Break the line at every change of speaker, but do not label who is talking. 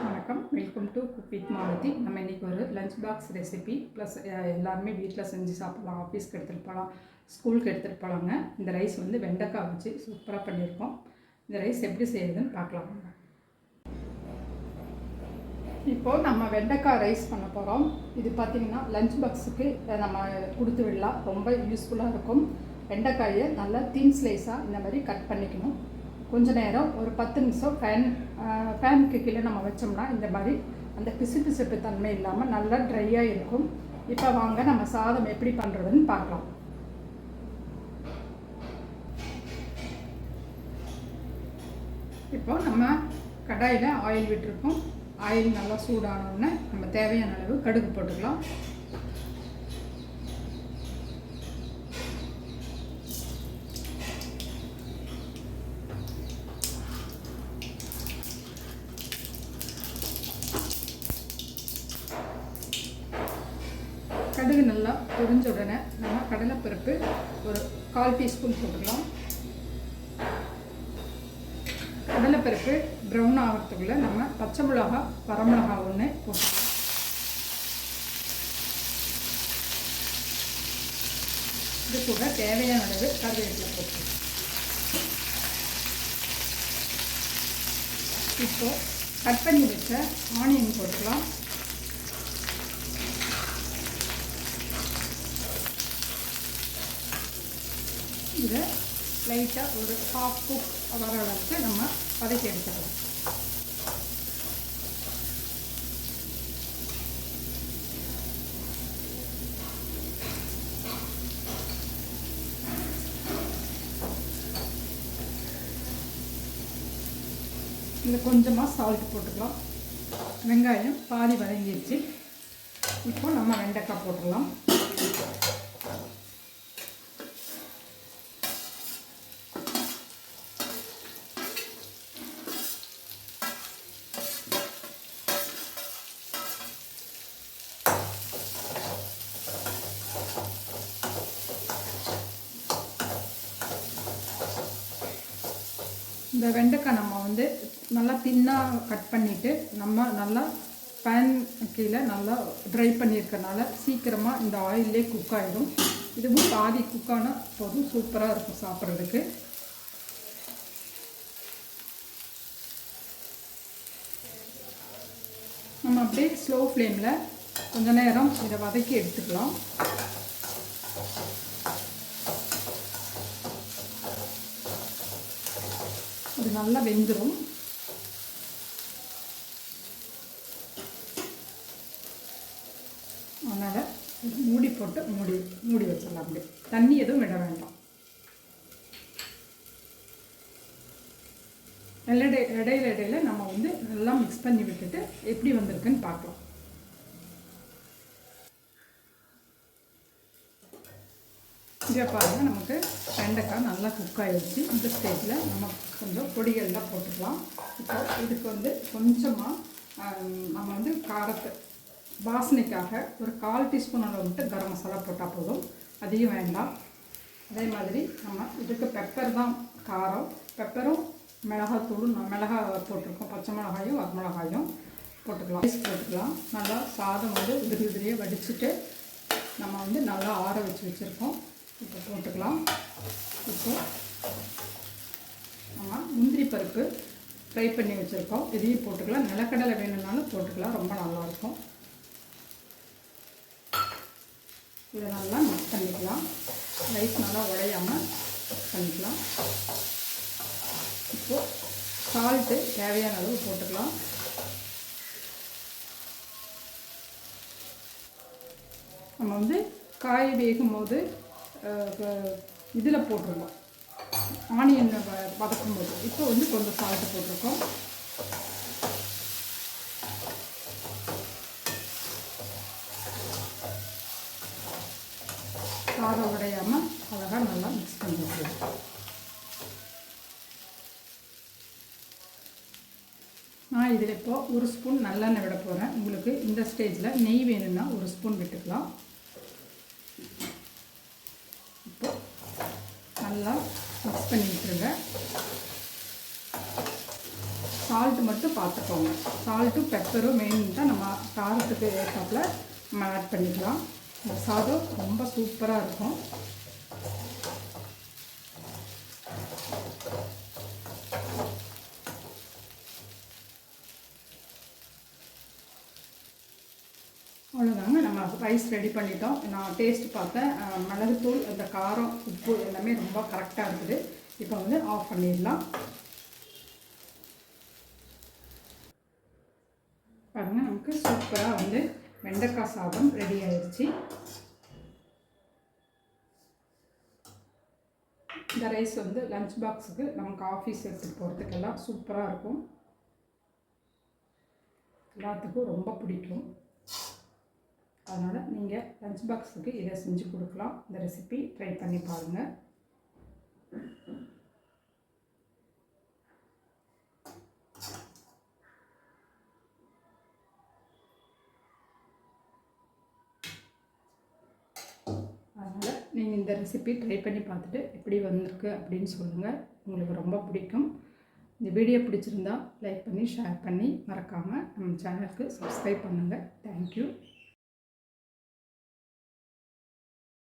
வணக்கம், welcome to cook with Malathi. நம்ம இன்றைக்கி ஒரு லஞ்ச் பாக்ஸ் ரெசிபி ப்ளஸ் எல்லாருமே வீட்டில் செஞ்சு சாப்பிட்லாம், ஆஃபீஸ்க்கு எடுத்துகிட்டு போகலாம், ஸ்கூலுக்கு எடுத்துகிட்டு போகலாங்க. இந்த ரைஸ் வந்து வெண்டைக்காய் வச்சு சூப்பராக பண்ணியிருக்கோம். இந்த ரைஸ் எப்படி செய்யுதுன்னு பார்க்கலாம். இப்போது நம்ம வெண்டைக்காய் ரைஸ் பண்ண போகிறோம். இது பார்த்திங்கன்னா லஞ்ச் பாக்ஸுக்கு நம்ம கொடுத்து விடலாம், ரொம்ப யூஸ்ஃபுல்லாக இருக்கும். வெண்டைக்காயை நல்லா தின் ஸ்லைஸாக இந்த மாதிரி கட் பண்ணிக்கணும். கொஞ்ச நேரம் ஒரு 10 நிமிஷம் ஃபேனுக்கு கீழே நம்ம வச்சோம்னா இந்த மாதிரி அந்த பிசுபிசுப்பு தன்மை இல்லாமல் நல்லா ட்ரையாக இருக்கும். இப்போ வாங்க நம்ம சாதம் எப்படி பண்ணுறதுன்னு பார்க்கலாம். இப்போ நம்ம கடாயில் ஆயில் விட்டுருக்கோம். ஆயில் நல்லா சூடானோடனே நம்ம தேவையான அளவு கடுகு போட்டுக்கலாம். கடுகு நல்லா பொரிஞ்ச உடனே நம்ம கடலைப்பருப்பு ஒரு 1/4 டீஸ்பூன் போட்டுக்கலாம். கடலைப்பருப்பு ப்ரௌன் ஆகிறதுக்குள்ளே நம்ம பச்சை மிளகா, வரமிளகா ஒன்று போட்டுக்கலாம். இது கூட தேவையான அளவு கருவேப்பிலை போட்டுக்கலாம். இப்போது கட் பண்ணி வச்ச ஆனியன் போட்டுக்கலாம். இதை லைட்டாக ஒரு 1/2 குக் வர அளவுக்கு நம்ம வதக்கி எடுத்துக்கலாம். இதில் கொஞ்சமாக சால்ட் போட்டுக்கலாம். வெங்காயம் பாதி வதங்கிடுச்சு. இப்போ நம்ம வெண்டைக்காய் போட்டுடலாம். இந்த வெண்டைக்காய் நம்ம வந்து நல்லா தின்னாக கட் பண்ணிவிட்டு நம்ம நல்லா பேன் கீழே நல்லா ட்ரை பண்ணியிருக்கனால சீக்கிரமாக இந்த ஆயிலே குக் ஆகிடும். இதுவும் பாதி குக்கான போதும் சூப்பராக இருக்கும் சாப்பிட்றதுக்கு. நம்ம அப்படியே ஸ்லோ ஃப்ளேமில் கொஞ்ச நேரம் இதை வதக்கி எடுத்துக்கலாம். இது நல்லா வெந்துடும். அதனால் மூடி போட்டு மூடி வச்சிடலாம். அப்படியே தண்ணி எதுவும் விட வேண்டாம். இடையில நம்ம வந்து நல்லா மிக்ஸ் பண்ணி விட்டுட்டு எப்படி வந்திருக்குன்னு பார்க்கலாம். இங்கே பாருங்கள், நமக்கு வெண்டைக்காய் நல்லா குக் ஆகிடுச்சு. இந்த ஸ்டேஜில் நம்ம கொஞ்சம் பொடிகள்லாம் போட்டுக்கலாம். இப்போ இதுக்கு வந்து கொஞ்சமாக நம்ம வந்து காரத்தை வாசனைக்காக ஒரு 1/4 டீஸ்பூன் அளவு மட்டும் கரம் மசாலா போட்டால் போதும், அதிகம் வேண்டாம். அதே மாதிரி நம்ம இதுக்கு பெப்பர் தான் காரம். பெப்பரும் மிளகாத்தூளும் மிளகாய் போட்டிருக்கோம், பச்சை மிளகாயும் வரமிளகாயும் போட்டுக்கலாம். ரைஸ் போட்டுக்கலாம். நல்லா சாதம் வந்து உதிரியாக வடிச்சுட்டு நம்ம வந்து நல்லா ஆற வச்சுருக்கோம். இப்போ போட்டுக்கலாம். இப்போ நம்ம முந்திரி பருப்பு ஃப்ரை பண்ணி வச்சுருக்கோம், இதையும் போட்டுக்கலாம். நிலக்கடலை வேணும்னாலும் போட்டுக்கலாம், ரொம்ப நல்லாயிருக்கும். இதை நல்லா மிக்ஸ் பண்ணிக்கலாம். ரைஸ் நல்லா உடையாமல் மிக்ஸ் பண்ணிக்கலாம். இப்போது சால்ட்டு தேவையான அளவு போட்டுக்கலாம். நம்ம வந்து காய் வேகும் போது இதில் போட்டுருவோம், ஆனியன் வதக்கும் போது. இப்போ வந்து கொஞ்சம் சால்ட்டு போட்டிருக்கோம். சாதம் உடையாமல் அழகாக நல்லா மிக்ஸ் பண்ணிடுவோம். நான் இதில் இப்போது 1 ஸ்பூன் நல்லெண்ணெய் விட போகிறேன். உங்களுக்கு இந்த ஸ்டேஜில் நெய் வேணும்னா 1 ஸ்பூன் விட்டுக்கலாம். இப்போ நல்லா மிக்ஸ் பண்ணி விட்டுருங்க. சால்ட்டு மட்டும் பார்த்துக்கோங்க. சால்ட்டும் பெப்பரும் மெயின் தான். நம்ம காரத்துக்கு ஏற்றாப்புல நம்ம ஆட் பண்ணிக்கலாம். இந்த சாதம் ரொம்ப சூப்பராக இருக்கும். அவ்வளோதாங்க, நம்ம ரைஸ் ரெடி பண்ணிட்டோம். நான் டேஸ்ட் பார்த்தேன். மிளகுத்தூள், அந்த காரம், உப்பு எல்லாமே ரொம்ப கரெக்டாக இருக்குது. இப்போ வந்து ஆஃப் பண்ணிடலாம். பாருங்கள், நமக்கு சூப்பராக வந்து வெண்டைக்காய் சாதம் ரெடி ஆயிடுச்சு. இந்த ரைஸ் வந்து லஞ்ச் பாக்ஸுக்கு நமக்கு ஆஃபீஸ் எடுத்துகிட்டு போகிறதுக்கெல்லாம் சூப்பராக இருக்கும். எல்லாத்துக்கும் ரொம்ப பிடிக்கும். அதனால் நீங்கள் லஞ்ச் பாக்ஸுக்கு இதை செஞ்சு கொடுக்கலாம். இந்த ரெசிபி ட்ரை பண்ணி பாருங்கள். அதனால் நீங்கள் இந்த ரெசிபி ட்ரை பண்ணி பார்த்துட்டு எப்படி வந்திருக்கு அப்படின்னு சொல்லுங்கள். உங்களுக்கு ரொம்ப பிடிக்கும். இந்த வீடியோ பிடிச்சிருந்தா லைக் பண்ணி ஷேர் பண்ணி மறக்காமல் நம்ம சேனலுக்கு சப்ஸ்கிரைப் பண்ணுங்கள். தேங்க்யூ.